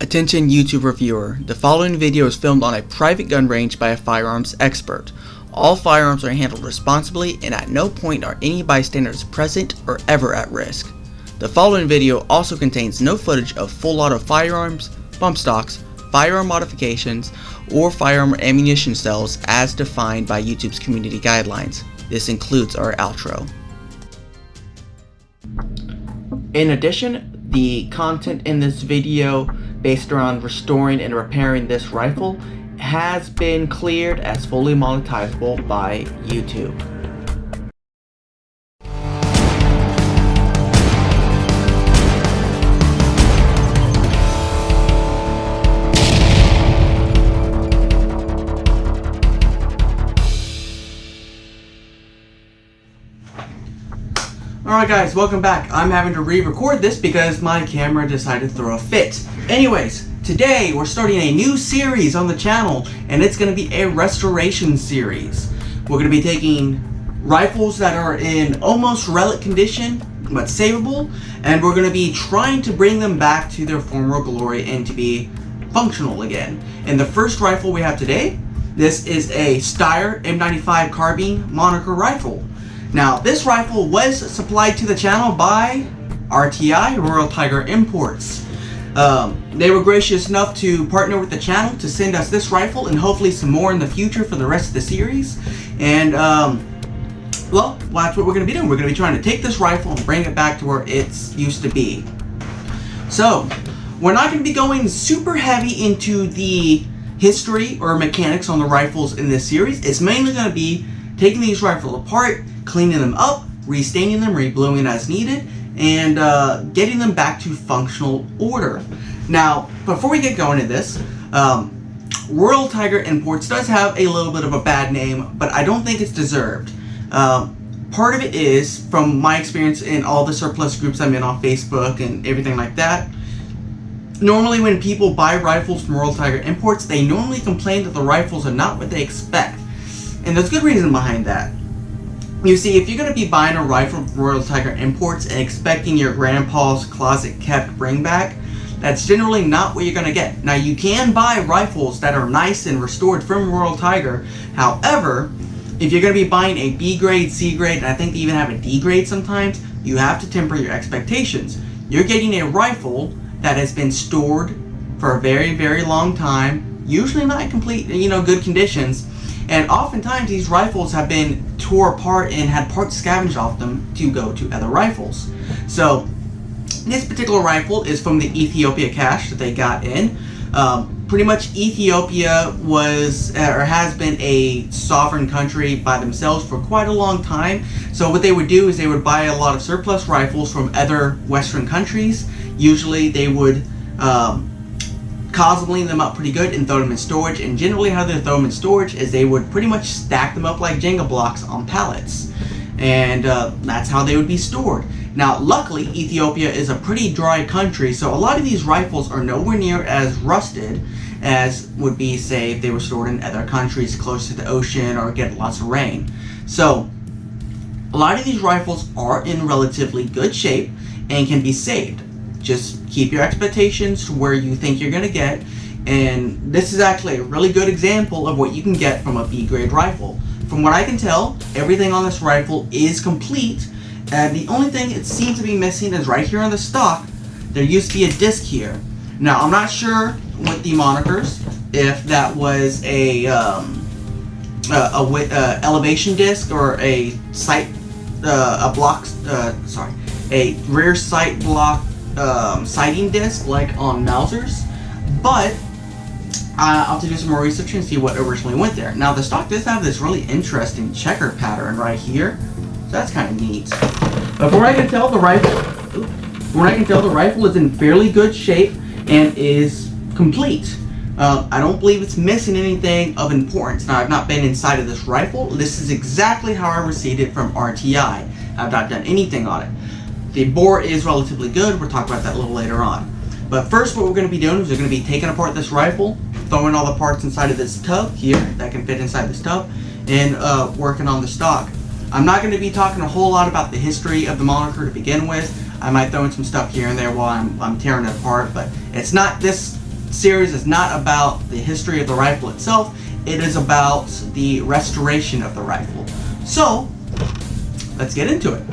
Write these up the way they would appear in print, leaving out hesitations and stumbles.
Attention YouTube reviewer, the following video is filmed on a private gun range by a firearms expert. All firearms are handled responsibly and at no point are any bystanders present or ever at risk. The following video also contains no footage of full auto firearms, bump stocks, firearm modifications, or firearm ammunition cells as defined by YouTube's community guidelines. This includes our outro. In addition, the content in this video based around restoring and repairing this rifle has been cleared as fully monetizable by YouTube. Alright guys, welcome back. I'm having to re-record this because my camera decided to throw a fit. Anyways, today we're starting a new series on the channel, and it's going to be a restoration series. We're going to be taking rifles that are in almost relic condition, but savable, and we're going to be trying to bring them back to their former glory and to be functional again. And the first rifle we have today, this is a Steyr M95 Carbine Mannlicher rifle. Now, this rifle was supplied to the channel by RTI, Royal Tiger Imports. They were gracious enough to partner with the channel to send us this rifle and hopefully some more in the future for the rest of the series. And, well, that's what we're going to be doing. We're going to be trying to take this rifle and bring it back to where it's used to be. So, we're not going to be going super heavy into the history or mechanics on the rifles in this series. It's mainly going to be taking these rifles apart, cleaning them up, restaining them, rebluing as needed, and getting them back to functional order. Now, before we get going into this, Royal Tiger Imports does have a little bit of a bad name, but I don't think it's deserved. Part of it is, from my experience in all the surplus groups I'm in on Facebook and everything like that, normally when people buy rifles from Royal Tiger Imports, they normally complain that the rifles are not what they expect. And there's good reason behind that. You see, if you're going to be buying a rifle from Royal Tiger Imports and expecting your grandpa's closet kept bring back, that's generally not what you're going to get. Now, you can buy rifles that are nice and restored from Royal Tiger. However, if you're going to be buying a B grade, C grade, and I think they even have a D grade sometimes, you have to temper your expectations. You're getting a rifle that has been stored for a very, very long time, usually not in complete, good conditions. And oftentimes these rifles have been tore apart and had parts scavenged off them to go to other rifles. So this particular rifle is from the Ethiopia cache that they got in. Pretty much Ethiopia was or has been a sovereign country by themselves for quite a long time. So what they would do is they would buy a lot of surplus rifles from other Western countries. Usually they would cosmeting them up pretty good and throw them in storage, and generally how they throw them in storage is they would pretty much stack them up like Jenga blocks on pallets, and that's how they would be stored. Now luckily Ethiopia is a pretty dry country, so a lot of these rifles are nowhere near as rusted as would be, say, if they were stored in other countries close to the ocean or get lots of rain. So a lot of these rifles are in relatively good shape and can be saved. Just keep your expectations to where you think you're going to get, and this is actually a really good example of what you can get from a B-grade rifle. From what I can tell, everything on this rifle is complete, and the only thing it seems to be missing is right here on the stock, there used to be a disc here. Now, I'm not sure with the monikers if that was a elevation disc or a sight, a rear sight block sighting disc like on Mausers, but I'll have to do some more research and see what originally went there. Now the stock does have this really interesting checker pattern right here, so that's kind of neat. But from what I can tell, the rifle is in fairly good shape and is complete. I don't believe it's missing anything of importance. Now, I've not been inside of this rifle. This is exactly how I received it from RTI. I've not done anything on it. The bore is relatively good. We'll talk about that a little later on. But first, what we're going to be doing is we're going to be taking apart this rifle, throwing all the parts inside of this tub here that can fit inside this tub, and working on the stock. I'm not going to be talking a whole lot about the history of the Mannlicher to begin with. I might throw in some stuff here and there while I'm tearing it apart, but it's not this series is not about the history of the rifle itself. It is about the restoration of the rifle. So, let's get into it.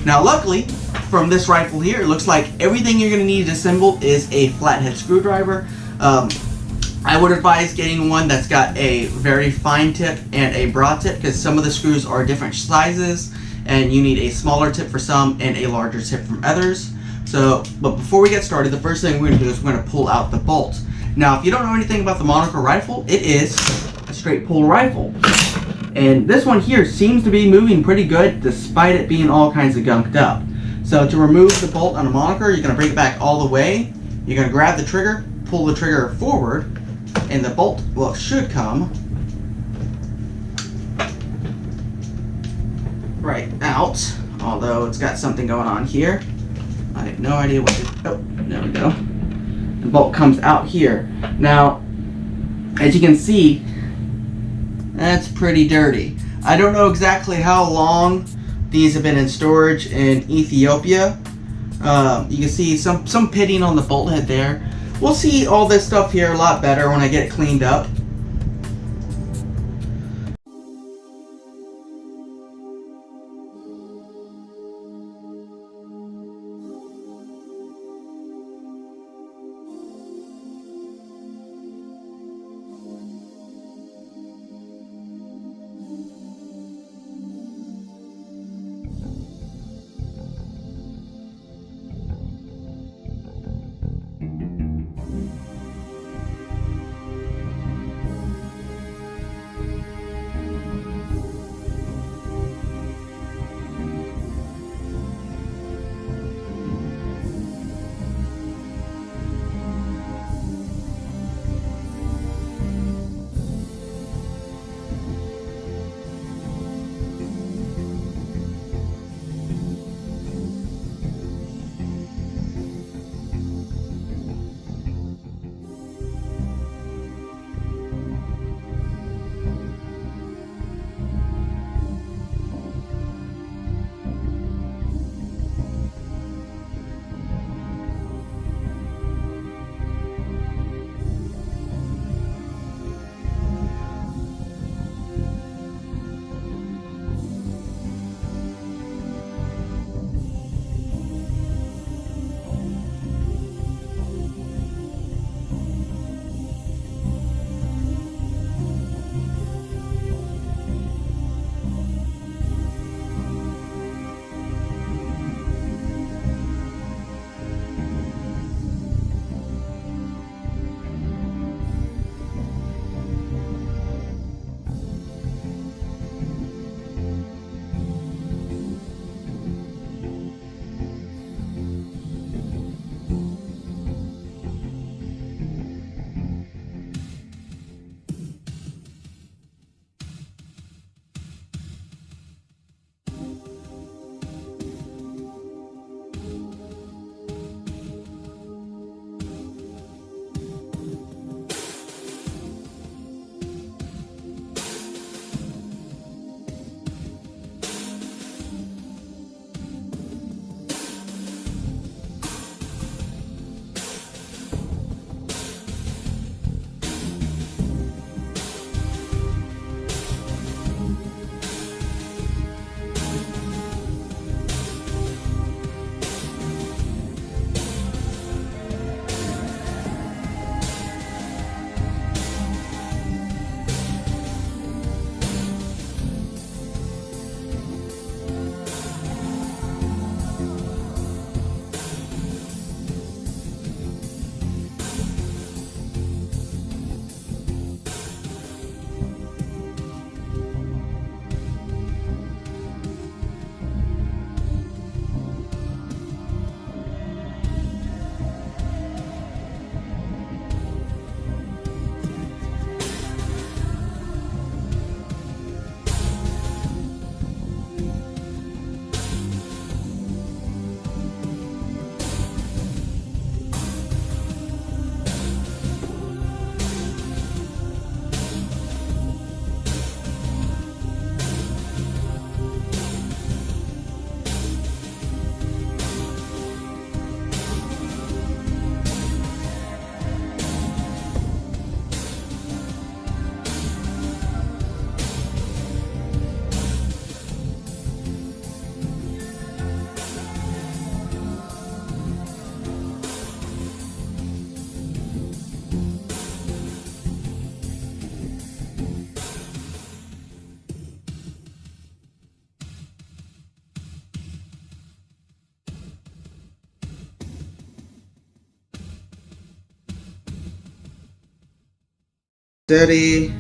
Now, luckily, from this rifle here, it looks like everything you're going to need to assemble is a flathead screwdriver. I would advise getting one that's got a very fine tip and a broad tip, because some of the screws are different sizes and you need a smaller tip for some and a larger tip from others. So, but before we get started, the first thing we're going to do is we're going to pull out the bolt. Now, if you don't know anything about the Mannlicher rifle, it is a straight pull rifle. And this one here seems to be moving pretty good despite it being all kinds of gunked up. So to remove the bolt on a Mannlicher, you're going to bring it back all the way. You're going to grab the trigger, pull the trigger forward, and the bolt, well, should come right out, although it's got something going on here. I have no idea what it, oh, there we go. The bolt comes out here. Now, as you can see, that's pretty dirty. I don't know exactly how long these have been in storage in Ethiopia. You can see some pitting on the bolt head there. We'll see all this stuff here a lot better when I get it cleaned up. steady.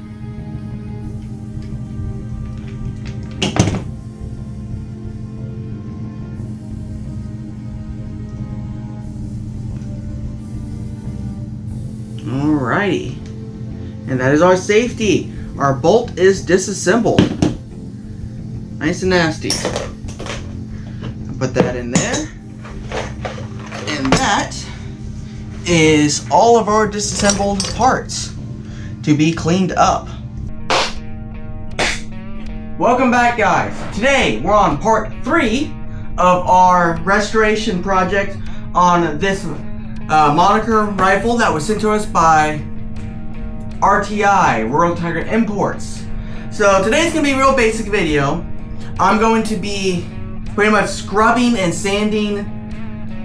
Alrighty, and that is our safety. Our bolt is disassembled. Nice and nasty. I'll put that in there. And that is all of our disassembled parts to be cleaned up. Welcome back, guys. Today we're on part 3 of our restoration project on this Mannlicher rifle that was sent to us by RTI, Royal Tiger Imports. So today's gonna be a real basic video. I'm going to be pretty much scrubbing and sanding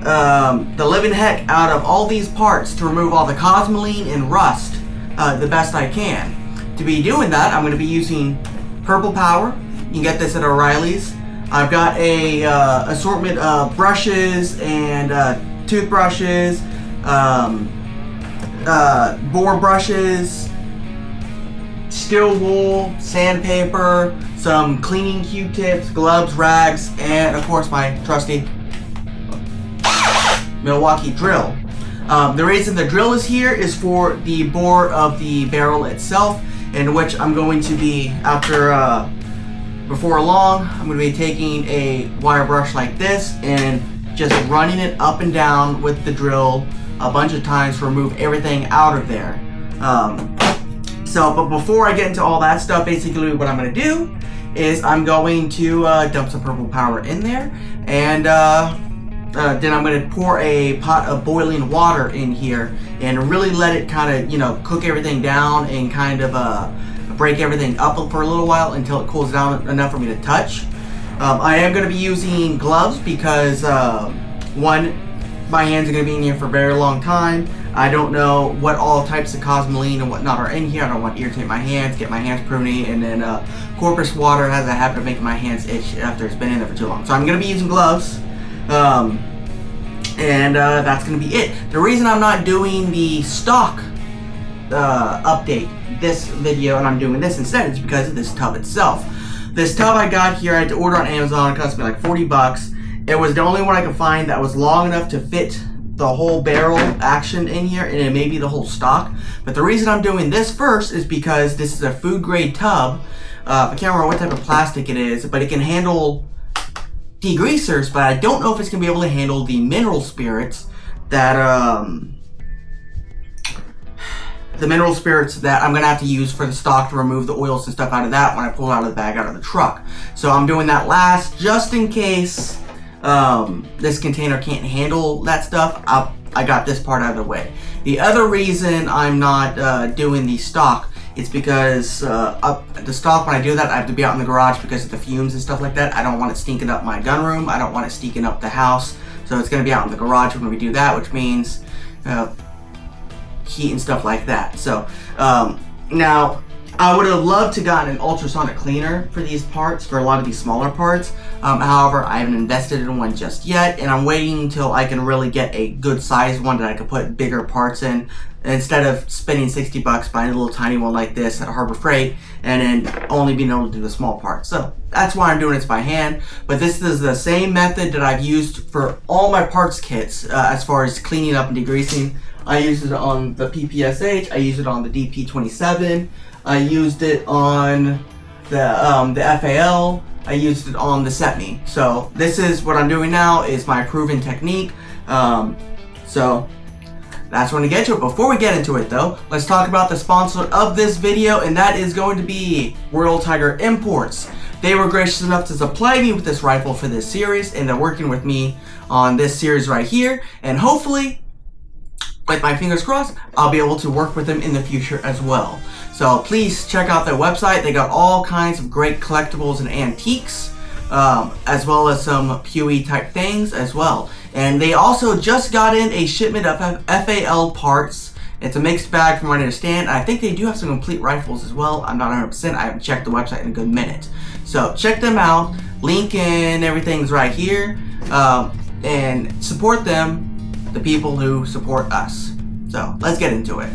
the living heck out of all these parts to remove all the cosmoline and rust the best I can. To be doing that, I'm going to be using Purple Power. You can get this at O'Reilly's. I've got a assortment of brushes and toothbrushes, boar brushes, steel wool, sandpaper, some cleaning Q-tips, gloves, rags, and of course my trusty Milwaukee drill. The reason the drill is here is for the bore of the barrel itself, in which I'm going to be, before long, I'm going to be taking a wire brush like this and just running it up and down with the drill a bunch of times to remove everything out of there. But before I get into all that stuff, basically what I'm going to do is I'm going to dump some Purple Power in there, and then I'm going to pour a pot of boiling water in here and really let it kind of, cook everything down and kind of break everything up for a little while until it cools down enough for me to touch. I am going to be using gloves because, one, my hands are going to be in here for a very long time. I don't know what all types of cosmoline and whatnot are in here. I don't want to irritate my hands, get my hands pruny, and then Corpus water has a habit of making my hands itch after it's been in there for too long. So I'm going to be using gloves, and that's going to be it. The reason I'm not doing the stock update this video and I'm doing this instead is because of this tub itself. This tub I got here, I had to order on Amazon. It cost me like 40 bucks. It was the only one I could find that was long enough to fit the whole barrel action in here, and it may be the whole stock. But the reason I'm doing this first is because this is a food grade tub. I can't remember what type of plastic it is, but it can handle degreasers, but I don't know if it's going to be able to handle the mineral spirits that I'm going to have to use for the stock to remove the oils and stuff out of that when I pull it out of the bag out of the truck. So I'm doing that last just in case this container can't handle that stuff. I got this part out of the way. The other reason I'm not doing the stock is because the stock, when I do that, I have to be out in the garage because of the fumes and stuff like that. I don't want it stinking up my gun room. I don't want it stinking up the house. So it's going to be out in the garage when we do that, which means heat and stuff like that. So now I would have loved to gotten an ultrasonic cleaner for these parts, for a lot of these smaller parts. However, I haven't invested in one just yet, and I'm waiting until I can really get a good sized one that I could put bigger parts in, instead of spending 60 bucks buying a little tiny one like this at Harbor Freight and then only being able to do the small parts. So that's why I'm doing this by hand. But this is the same method that I've used for all my parts kits as far as cleaning up and degreasing. I used it on the PPSH, I used it on the DP27, I used it on the FAL, I used it on the SEPMI. So this is what I'm doing now, is my proven technique. So that's when we get to it. Before we get into it though, let's talk about the sponsor of this video, and that is going to be Royal Tiger Imports. They were gracious enough to supply me with this rifle for this series, and they're working with me on this series right here, and hopefully, with my fingers crossed, I'll be able to work with them in the future as well. So please check out their website. They got all kinds of great collectibles and antiques, as well as some PoE type things as well. And they also just got in a shipment of FAL parts. It's a mixed bag from what I understand. I think they do have some complete rifles as well. I'm not 100%. I haven't checked the website in a good minute. So check them out. Link and everything's right here. And support them, the people who support us. So let's get into it.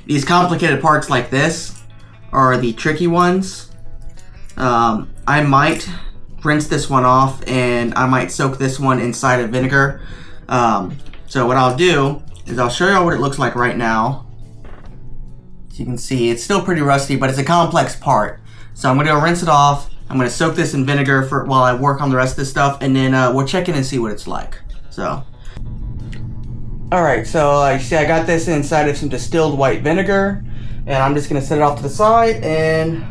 These complicated parts like this are the tricky ones. I might rinse this one off and I might soak this one inside of vinegar. So what I'll do is I'll show you what it looks like right now. As you can see, it's still pretty rusty, but it's a complex part. So I'm gonna go rinse it off. I'm gonna soak this in vinegar for while I work on the rest of this stuff, and then we'll check in and see what it's like. So, all right. So you see, I got this inside of some distilled white vinegar, and I'm just gonna set it off to the side, and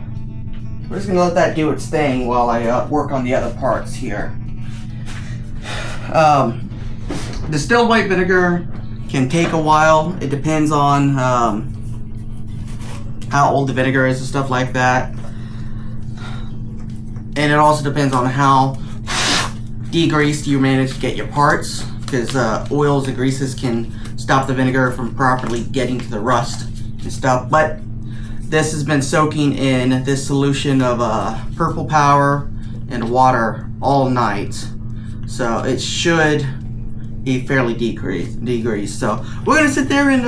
we're just gonna let that do its thing while I work on the other parts here. Distilled white vinegar can take a while. It depends on how old the vinegar is and stuff like that. And it also depends on how degreased you manage to get your parts, because oils and greases can stop the vinegar from properly getting to the rust and stuff. But this has been soaking in this solution of purple powder and water all night, so it should be fairly degreased. So we're gonna sit there and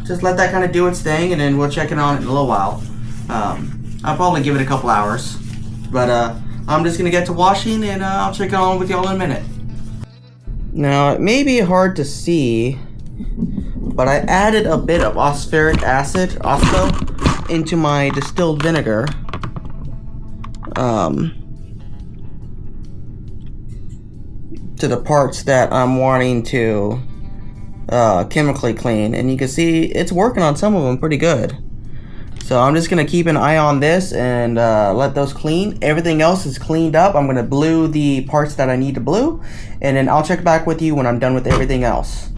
just let that kind of do its thing, and then we'll check in on it in a little while. I'll probably give it a couple hours, but I'm just gonna get to washing, and I'll check on with y'all in a minute. Now, it may be hard to see, but I added a bit of phosphoric acid, OSPO, into my distilled vinegar. To the parts that I'm wanting to chemically clean, and you can see it's working on some of them pretty good. So I'm just gonna keep an eye on this and let those clean. Everything else is cleaned up. I'm gonna blue the parts that I need to blue, and then I'll check back with you when I'm done with everything else.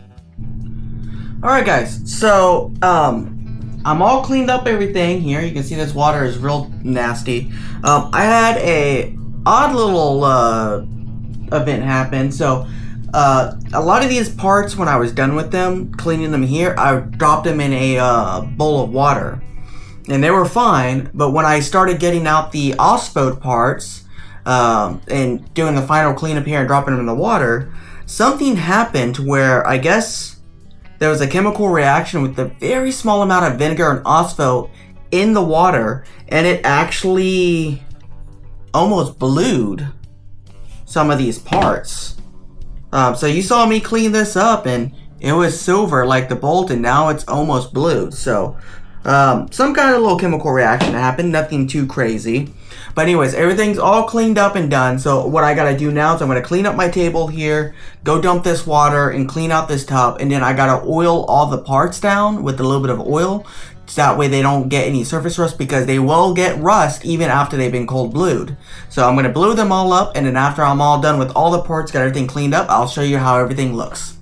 Alright guys, so I'm all cleaned up everything here. You can see this water is real nasty. I had a odd little event happen. So a lot of these parts, when I was done with them, cleaning them here, I dropped them in a bowl of water. And they were fine, but when I started getting out the OSPO parts and doing the final cleanup here and dropping them in the water, something happened where I guess there was a chemical reaction with the very small amount of vinegar and OSPO in the water, and it actually almost blued some of these parts. So you saw me clean this up, and it was silver like the bolt, and now it's almost blued. So some kind of little chemical reaction happened, nothing too crazy. But anyways, everything's all cleaned up and done. So what I gotta do now is I'm gonna clean up my table here, go dump this water and clean out this tub, and then I gotta oil all the parts down with a little bit of oil, so that way they don't get any surface rust, because they will get rust even after they've been cold blued. So I'm gonna blue them all up, and then after I'm all done with all the parts, got everything cleaned up, I'll show you how everything looks.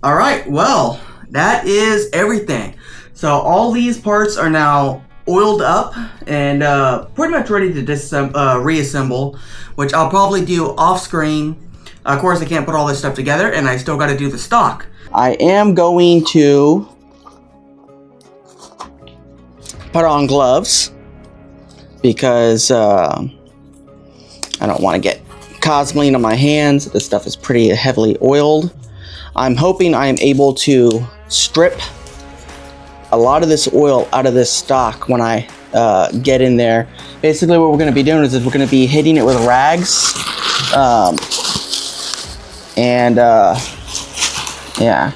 Alright, well, that is everything. So all these parts are now oiled up and pretty much ready to reassemble, which I'll probably do off screen. Of course, I can't put all this stuff together, and I still got to do the stock. I am going to put on gloves because I don't want to get cosmeline on my hands. This stuff is pretty heavily oiled. I'm hoping I am able to strip a lot of this oil out of this stock when I get in there. Basically what we're going to be doing is we're going to be hitting it with rags. Yeah.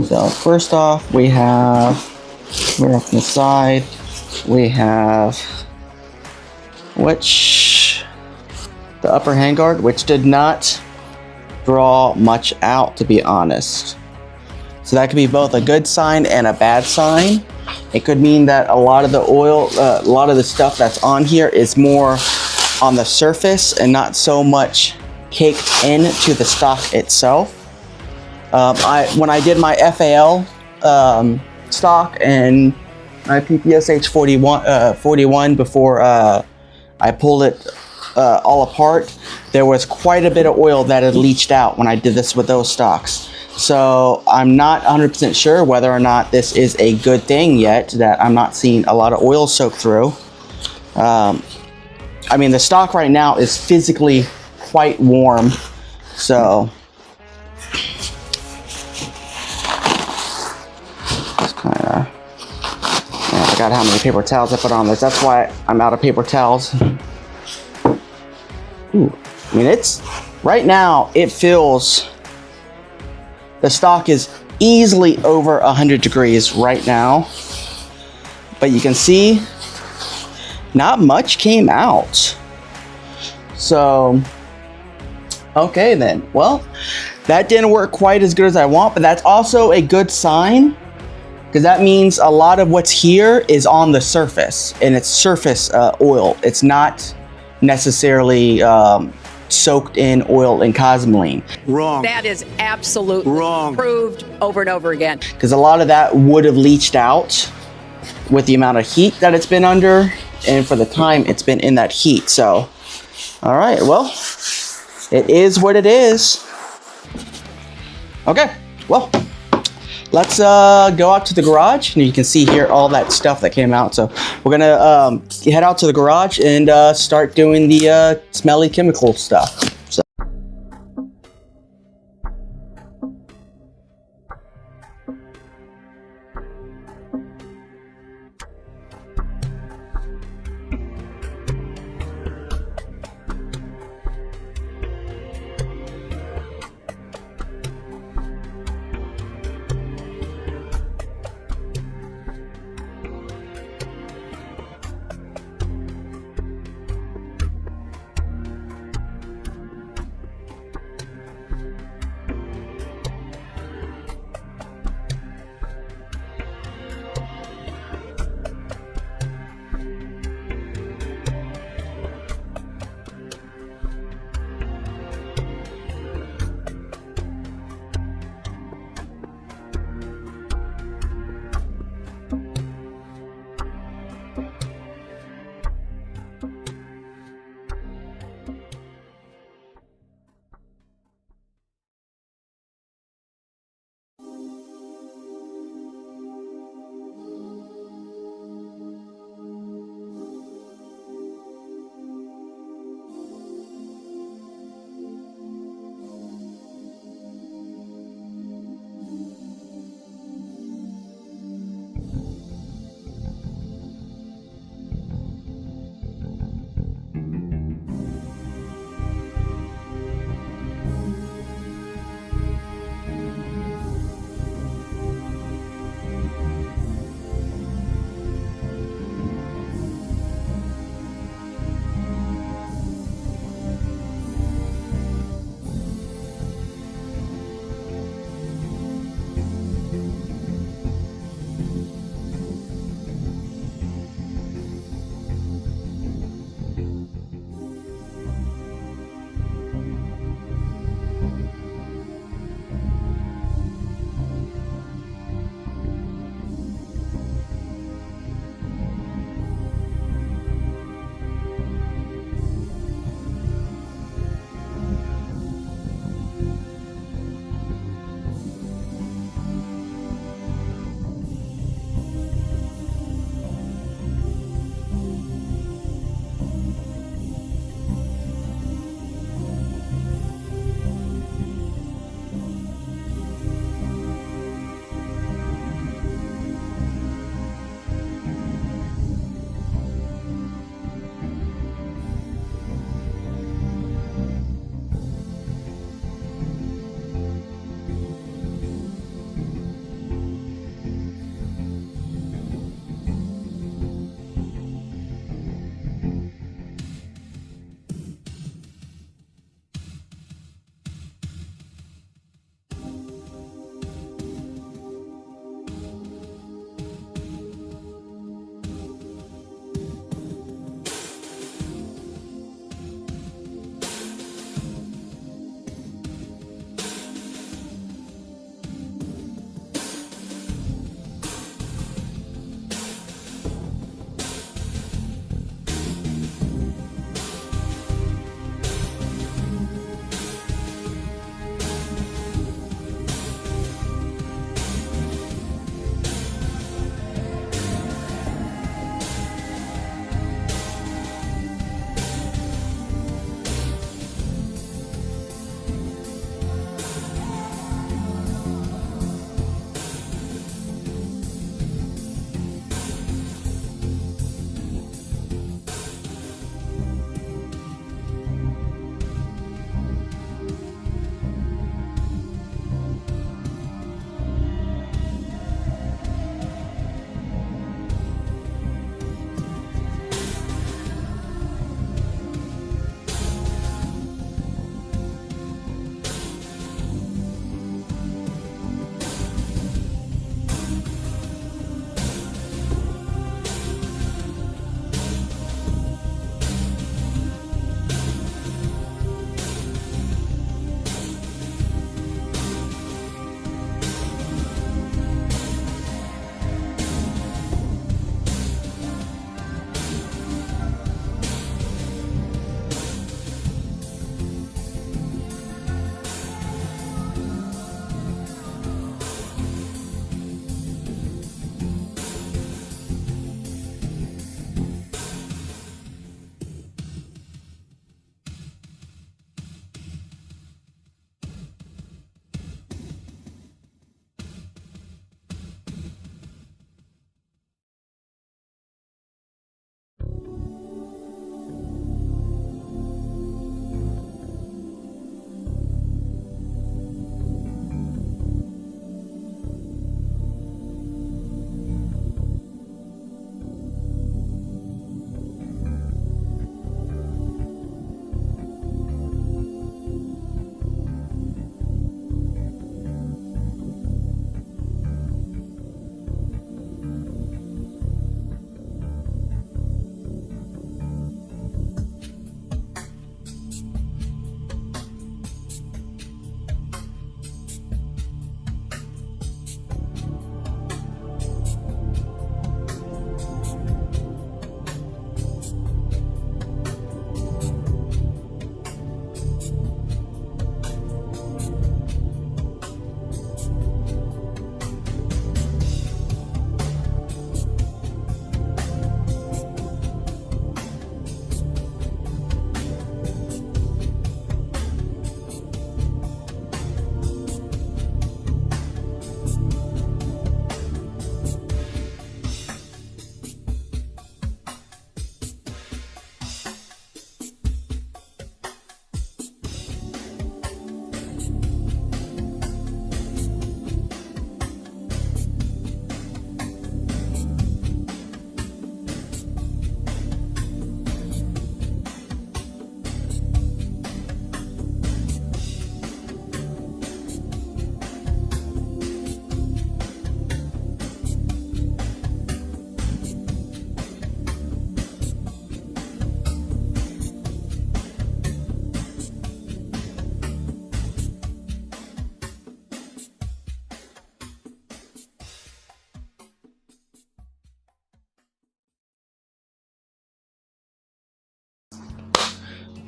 So first off, we're off the side. We have the upper handguard, which did not draw much out, to be honest. So that could be both a good sign and a bad sign. It could mean that a lot of the oil, a lot of the stuff that's on here is more on the surface and not so much caked into the stock itself. When I did my FAL stock and my PPSH 41 before I pulled it all apart, there was quite a bit of oil that had leached out when I did this with those stocks. So I'm not 100% sure whether or not this is a good thing yet, that I'm not seeing a lot of oil soak through. I mean, the stock right now is physically quite warm, so forgot how many paper towels I put on this. That's why I'm out of paper towels. Ooh, I mean, it's right now, it feels, the stock is easily over 100 degrees right now, but you can see not much came out. So, okay then. Well, that didn't work quite as good as I want, but that's also a good sign, because that means a lot of what's here is on the surface, and it's surface oil. It's not necessarily soaked in oil and cosmoline. Wrong. That is absolutely wrong. Proved over and over again. Because a lot of that would have leached out with the amount of heat that it's been under, and for the time it's been in that heat. So, all right, well, it is what it is. Okay, well, let's go out to the garage, and you can see here all that stuff that came out. So we're gonna head out to the garage and start doing the smelly chemical stuff. So.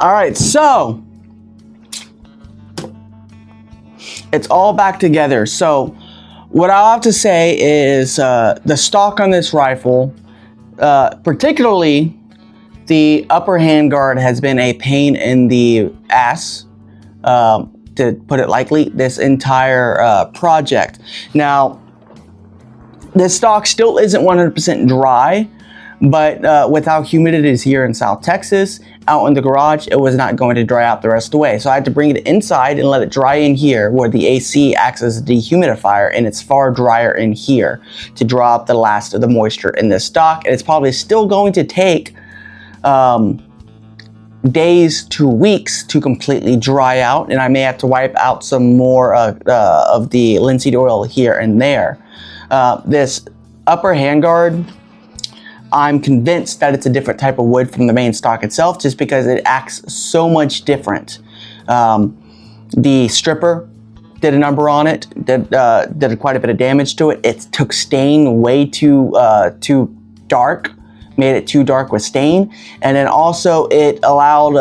All right, so it's all back together. So what I'll have to say is the stock on this rifle, particularly the upper handguard, has been a pain in the ass, to put it lightly, this entire project. Now, this stock still isn't 100% dry, but with how humid it is here in South Texas, out in the garage, it was not going to dry out the rest of the way. So I had to bring it inside and let it dry in here where the AC acts as a dehumidifier, and it's far drier in here to draw out the last of the moisture in this stock. And it's probably still going to take days to weeks to completely dry out, and I may have to wipe out some more of the linseed oil here and there. This upper handguard, I'm convinced that it's a different type of wood from the main stock itself, just because it acts so much different. The stripper did a number on it, did quite a bit of damage to it. It took stain way too dark, made it too dark with stain, and then also it allowed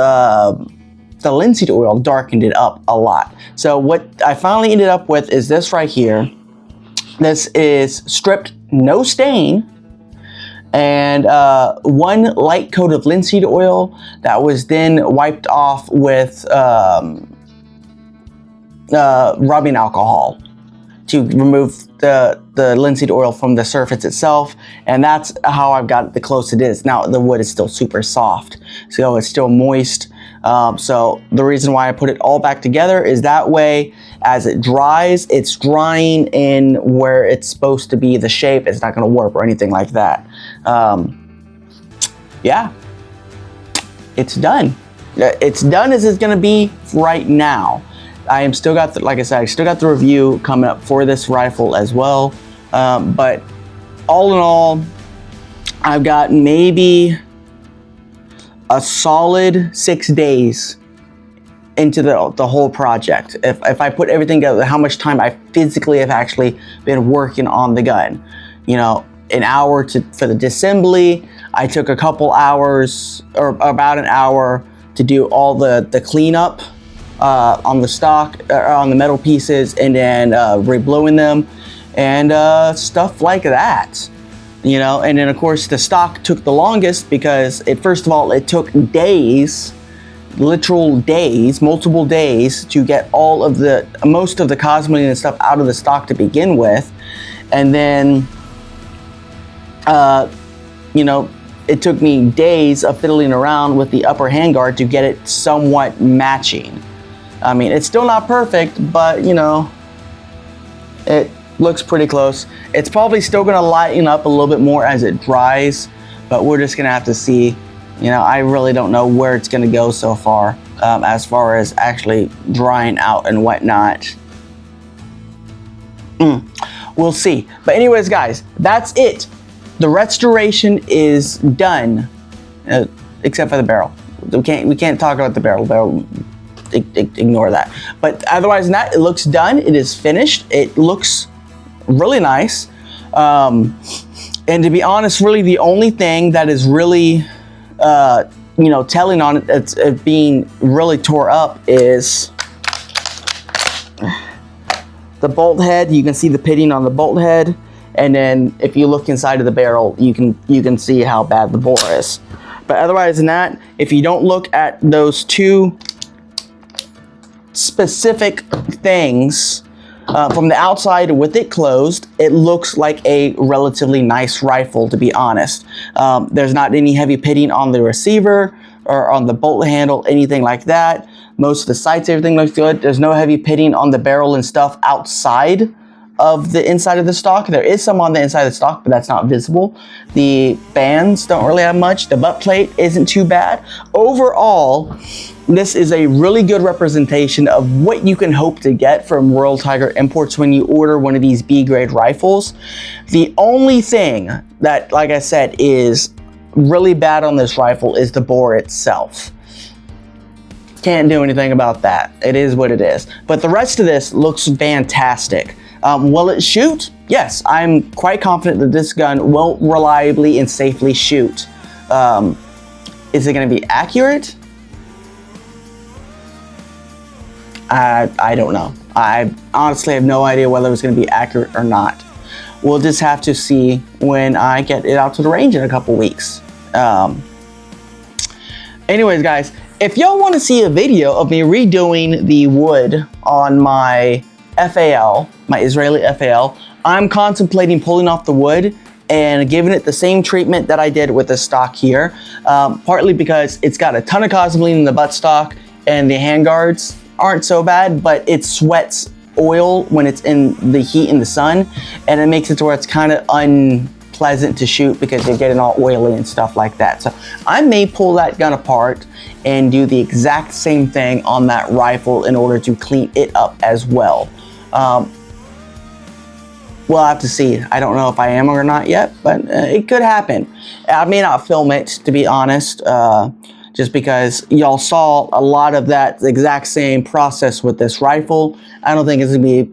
the linseed oil darkened it up a lot. So what I finally ended up with is this right here. This is stripped, no stain, and one light coat of linseed oil that was then wiped off with rubbing alcohol to remove the linseed oil from the surface itself, and that's how I've got it the close it is. Now the wood is still super soft, so it's still moist. So the reason why I put it all back together is that way, as it dries, it's drying in where it's supposed to be, the shape. It's not going to warp or anything like that. Yeah, it's done. It's done as it's going to be right now. I am still got, like I said, I still got the review coming up for this rifle as well. But all in all, I've got maybe a solid 6 days into the whole project. If I put everything together, how much time I physically have actually been working on the gun. You know, an hour for the disassembly. I took a couple hours, or about an hour, to do all the cleanup on the stock, on the metal pieces, and then rebluing them and stuff like that. You know, and then of course the stock took the longest because first of all, it took days, literal days, multiple days to get most of the cosmetic and stuff out of the stock to begin with. And then, you know, it took me days of fiddling around with the upper handguard to get it somewhat matching. I mean, it's still not perfect, but you know, it looks pretty close. It's probably still gonna lighten up a little bit more as it dries, but we're just gonna have to see. You know, I really don't know where it's gonna go so far, as far as actually drying out and whatnot. We'll see. But anyways, guys, that's it. The restoration is done, except for the barrel. We can't talk about the barrel. Ignore that. But otherwise than that, it looks done. It is finished. It looks really nice. And to be honest, really the only thing that is really, you know, telling on it that's being really tore up is the bolt head. You can see the pitting on the bolt head, and then if you look inside of the barrel, you can see how bad the bore is. But otherwise than that, if you don't look at those two specific things from the outside with it closed, it looks like a relatively nice rifle, to be honest. There's not any heavy pitting on the receiver or on the bolt handle, anything like that. Most of the sights, everything looks good. There's no heavy pitting on the barrel and stuff outside of the inside of the stock. There is some on the inside of the stock, but that's not visible. The bands don't really have much. The butt plate isn't too bad. Overall, this is a really good representation of what you can hope to get from Royal Tiger Imports when you order one of these B-grade rifles. The only thing that, like I said, is really bad on this rifle is the bore itself. Can't do anything about that. It is what it is. But the rest of this looks fantastic. Will it shoot? Yes, I'm quite confident that this gun will reliably and safely shoot. Is it going to be accurate? I don't know. I honestly have no idea whether it's going to be accurate or not. We'll just have to see when I get it out to the range in a couple weeks. Anyways, guys, if y'all want to see a video of me redoing the wood on my FAL, my Israeli FAL, I'm contemplating pulling off the wood and giving it the same treatment that I did with the stock here. Partly because it's got a ton of cosmoline in the buttstock and the handguards aren't so bad, but it sweats oil when it's in the heat in the sun, and it makes it to where it's kind of unpleasant to shoot because you're getting all oily and stuff like that. So I may pull that gun apart and do the exact same thing on that rifle in order to clean it up as well. We'll have to see. I don't know if I am or not yet, but it could happen. I may not film it, to be honest, just because y'all saw a lot of that exact same process with this rifle. I don't think it's gonna be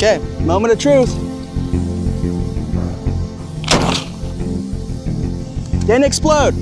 okay, moment of truth. Didn't explode.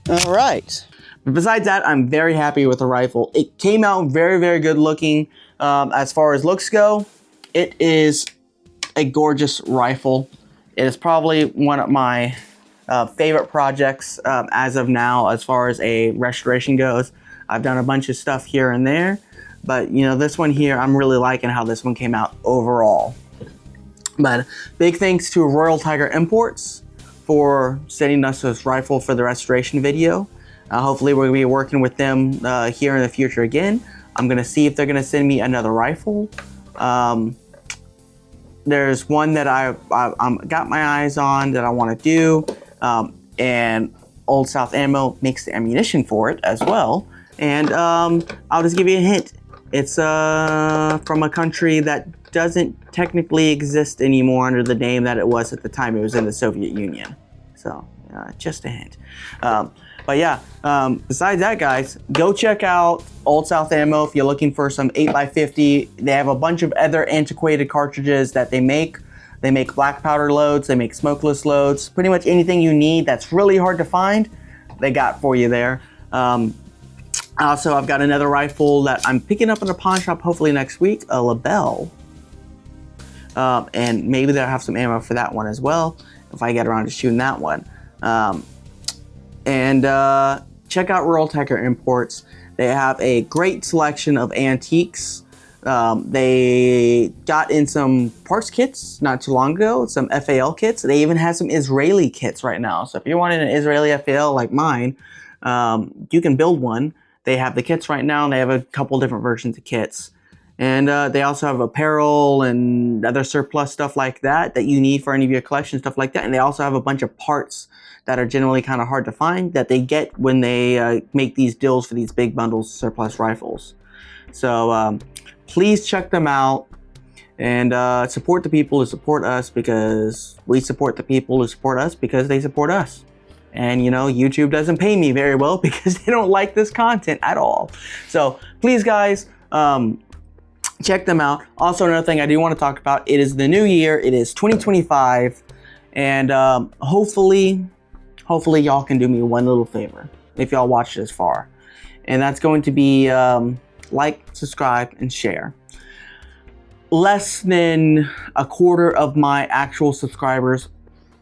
All right. Besides that, I'm very happy with the rifle. It came out very, very good looking. As far as looks go, it is a gorgeous rifle. It is probably one of my favorite projects as of now, as far as a restoration goes. I've done a bunch of stuff here and there, but you know, this one here, I'm really liking how this one came out overall. But big thanks to Royal Tiger Imports for sending us this rifle for the restoration video. Hopefully we're gonna be working with them here in the future again. I'm gonna see if they're gonna send me another rifle. There's one that I got my eyes on that I wanna do, and Old South Ammo makes the ammunition for it as well. And I'll just give you a hint. It's from a country that doesn't technically exist anymore under the name that it was at the time it was in the Soviet Union. So just a hint. But yeah, besides that, guys, go check out Old South Ammo if you're looking for some 8x50. They have a bunch of other antiquated cartridges that they make. They make black powder loads, they make smokeless loads, pretty much anything you need that's really hard to find, they got for you there. Also, I've got another rifle that I'm picking up in a pawn shop hopefully next week, a LaBelle. And maybe they'll have some ammo for that one as well, if I get around to shooting that one. Check out Royal Tiger Imports. They have a great selection of antiques. They got in some parts kits not too long ago, some FAL kits. They even have some Israeli kits right now. So if you're wanting an Israeli FAL like mine, you can build one. They have the kits right now, and they have a couple different versions of kits. And they also have apparel and other surplus stuff like that you need for any of your collection, stuff like that. And they also have a bunch of parts that are generally kind of hard to find that they get when they make these deals for these big bundles of surplus rifles. So please check them out. and support the people who support us, because we support the people who support us because they support us. And you know, YouTube doesn't pay me very well because they don't like this content at all. So please guys, check them out. Also, another thing I do want to talk about, it is the new year, it is 2025, and hopefully y'all can do me one little favor if y'all watch this far. And that's going to be like, subscribe, and share. Less than a quarter of my actual subscribers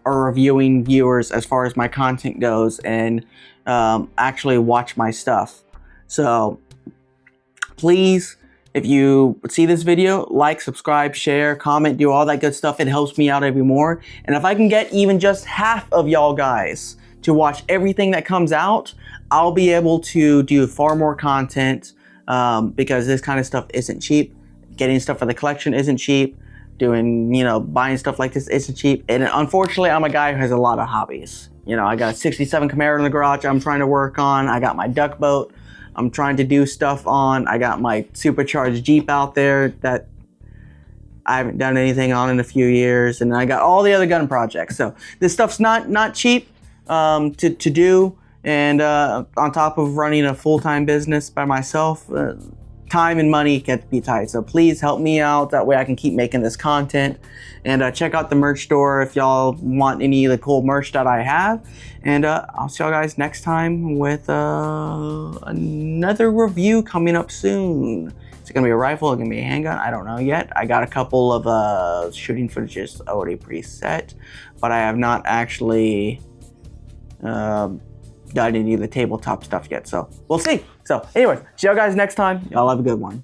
are reviewing viewers as far as my content goes, and actually watch my stuff. So please, if you see this video, like, subscribe, share, comment, do all that good stuff. It helps me out every more. And if I can get even just half of y'all guys to watch everything that comes out, I'll be able to do far more content, because this kind of stuff isn't cheap. Getting stuff for the collection isn't cheap. Doing, you know, buying stuff like this isn't cheap. And unfortunately, I'm a guy who has a lot of hobbies. You know, I got a 67 Camaro in the garage I'm trying to work on. I got my duck boat I'm trying to do stuff on. I got my supercharged Jeep out there that I haven't done anything on in a few years. And I got all the other gun projects. So this stuff's not cheap to do. And on top of running a full-time business by myself, time and money can be tight. So please help me out. That way I can keep making this content. And check out the merch store if y'all want any of the cool merch that I have. And I'll see y'all guys next time with another review coming up soon. It's gonna be a rifle, it's gonna be a handgun, I don't know yet. I got a couple of shooting footages already preset, but I have not actually done any of the tabletop stuff yet. So we'll see. So anyways, see y'all guys next time. Y'all have a good one.